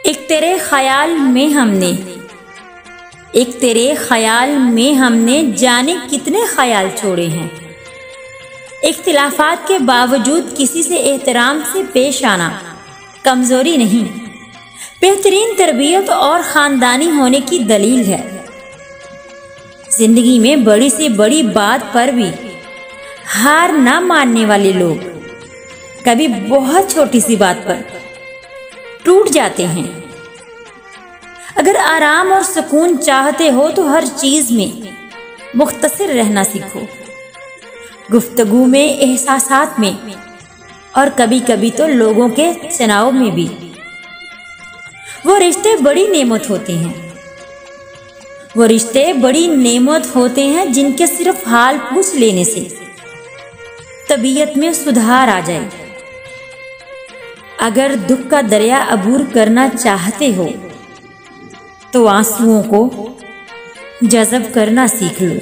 एक तेरे ख्याल में हमने जाने कितने ख्याल छोड़े हैं। इख्तिलाफात के बावजूद किसी से एहतराम से पेश आना कमजोरी नहीं, बेहतरीन तरबियत और ख़ानदानी होने की दलील है। जिंदगी में बड़ी से बड़ी बात पर भी हार ना मानने वाले लोग कभी बहुत छोटी सी बात पर टूट जाते हैं। अगर आराम और सुकून चाहते हो तो हर चीज में मुख्तसिर रहना सीखो, गुफ्तगू में, एहसासात में और कभी कभी तो लोगों के चुनाव में भी। वो रिश्ते बड़ी नेमत होते हैं जिनके सिर्फ हाल पूछ लेने से तबीयत में सुधार आ जाए। अगर दुख का दरिया अबूर करना चाहते हो तो आंसुओं को जज़ब करना सीख लो।